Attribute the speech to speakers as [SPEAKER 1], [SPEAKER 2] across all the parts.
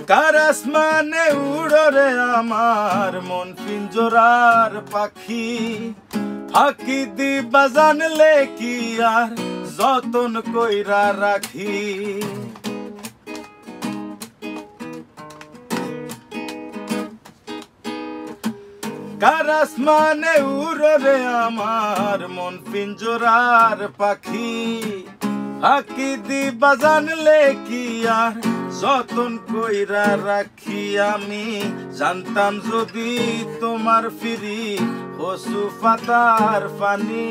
[SPEAKER 1] কার আসমানে উড়ো রে আমার মন পিঞ্জরার পাখি, ফাঁকি দিবা জানলে কি আর যতন কইরা রাখি। কার আসমানে উড়ো রে আমার মন পিঞ্জরার পাখি, ফাঁকি দিবা জানলে কি আর যতন কইরা রাখি। আমি জানতাম যদি তোমার ফিরি কচু পাতার পানি,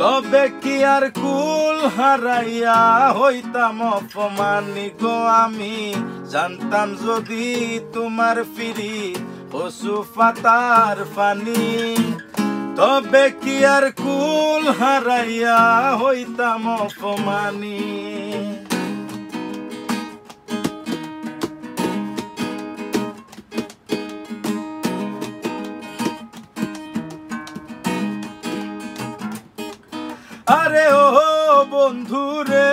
[SPEAKER 1] তবে কি আর কুল হারাইয়া হইতাম অপমানি গো। আমি জানতাম যদি তোমার ফিরি কচু পাতার পানি, তবে কি আর কুল হারাইয়া হইতাম অপমানি। আরে ও বন্ধু রে,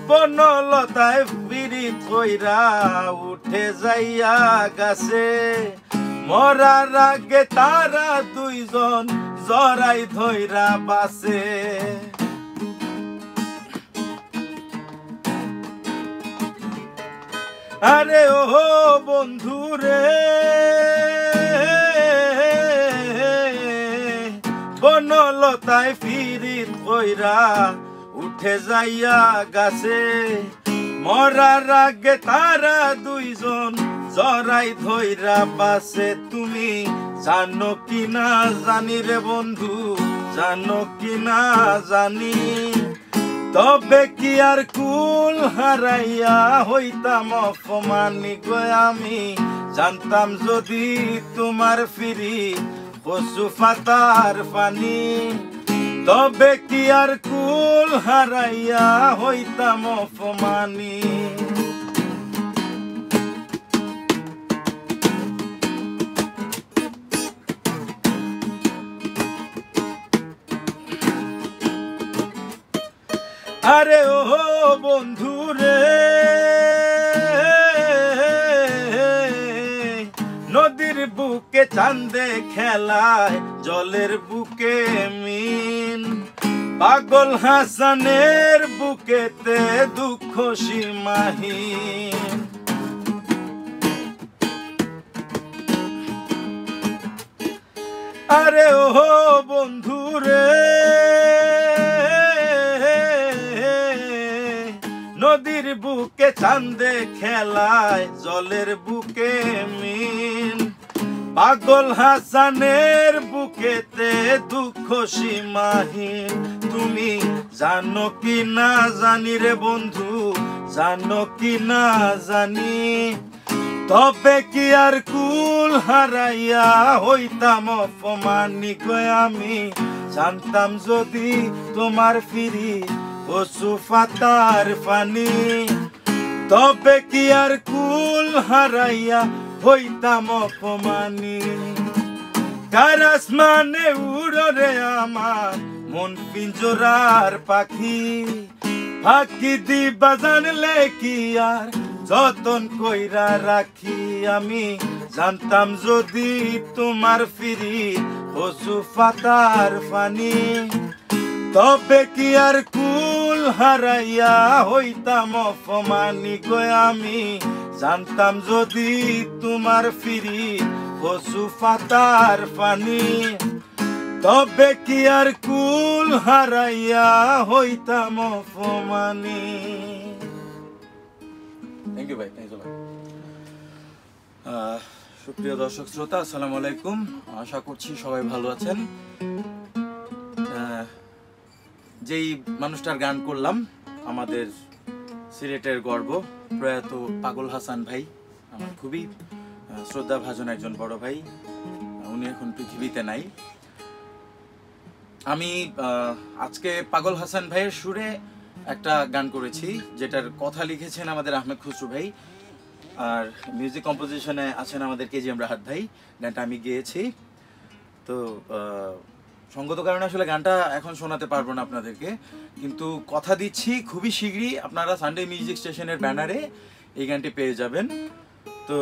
[SPEAKER 1] বনলতায় পিরিত কইরা উঠে যাইয়া গাছে, মরার আগে তারা দুইজন জড়াই ধইরা বাসে। আরে ও বন্ধু রে, বনলতায় পিরিত কইরা উঠে যাইয়া গাছে, মরার আগে তারা দুইজন জড়াই ধইরা বাসে। তুমি জানো কি না জানি রে বন্ধু, জানো কি না জানি, তবে কি আর কুল হারাইয়া হইতাম অপমানি গো। আমি জানতাম যদি তোমার ফিরি কচু পাতার পানি, তবে কি আর কুল হারাইয়া হইতাম অপমানি। আরে ও বন্ধু রে, নদীর বুকে চাঁদে খেলায় জলের বুকে মিন, পাগল হাসানের বুকেতে দুঃখ সীমাহীন। আরে ও বন্ধু রে, নদীর বুকে চাঁদে খেলায় জলের বুকে মিন, পাগল হাসানের বুকেতে দুঃখ সীমাহীন। তুমি জানো কি না জানি রে বন্ধু, জানো কি না জানি, তবে কি আর কুল হারাইয়া হইতাম অপমানি গো। আমি জানতাম যদি তোমার ফিরি কচু পাতার পানি, তবে কি আর কুল হারাইয়া হইতাম অপমানি। কার আসমানে উড়ো রে আমার মন পিঞ্জরার পাখি, ফাঁকি দিবা জানলে কি আর যতন কইরা রাখি। আমি জানতাম যদি তোমার ফিরি কচু পাতার পানি, তবে কি আর কুল হারাইয়া হইতাম অপমানি গো। আমি জানতাম যদি তোমার ফিরি কচু পাতার পানি, তবে কি আর কুল হারাইয়া হইতাম অপমানি। থ্যাংক ইউ ভাই, থ্যাংক ইউ ভাই। সুপ্রিয় দর্শক শ্রোতা, আসসালামু আলাইকুম। আশা করছি সবাই ভালো আছেন। যেই মানুষটার গান করলাম, আমাদের সিলেটের গর্ব প্রয়াত পাগল হাসান ভাই, আমার খুবই শ্রদ্ধাভাজন একজন বড় ভাই। উনি এখন পৃথিবীতে নাই। আমি আজকে পাগল হাসান ভাইয়ের সুরে একটা গান করেছি, যেটার কথা লিখেছেন আমাদের আহমেদ খুসরু ভাই, আর মিউজিক কম্পোজিশনে আছেন আমাদের কেজিএম রাহাত ভাই। গানটা আমি গেয়েছি। তো সঙ্গত কারণে আসলে গানটা এখন শোনাতে পারবো না আপনাদেরকে, কিন্তু কথা দিচ্ছি খুবই শীঘ্রই আপনারা সানডে মিউজিক স্টেশনের ব্যানারে এই গানটি পেয়ে যাবেন। তো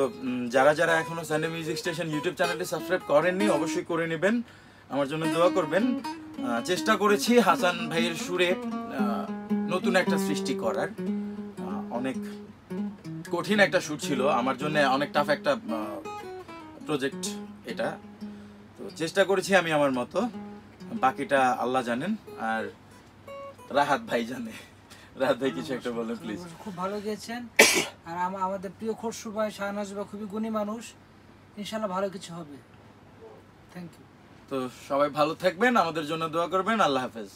[SPEAKER 1] যারা যারা এখনো সানডে মিউজিক স্টেশন ইউটিউব চ্যানেলটি সাবস্ক্রাইব করেননি অবশ্যই করে নেবেন, আমার জন্য দোয়া করবেন। চেষ্টা করেছি হাসান ভাইয়ের সুরে নতুন একটা সৃষ্টি করার। অনেক কঠিন একটা শুট ছিল আমার জন্য, অনেক টাফ একটা প্রজেক্ট এটা। তো চেষ্টা করেছি আমি আমার মতো, বাকিটা আল্লাহ জানেন আর রাহাত ভাই জানে। রাহাত ভাই কিছু একটা বলেন প্লিজ।
[SPEAKER 2] খুব ভালো গেয়েছেন, আর আমাদের প্রিয় খসরু ভাই, শাহনাজ ভাই খুবই গুণী মানুষ, ইনশাআল্লাহ ভালো কিছু হবে। Thank you.
[SPEAKER 1] তো সবাই ভালো থাকবেন, আমাদের জন্য দোয়া করবেন। আল্লাহ হাফেজ।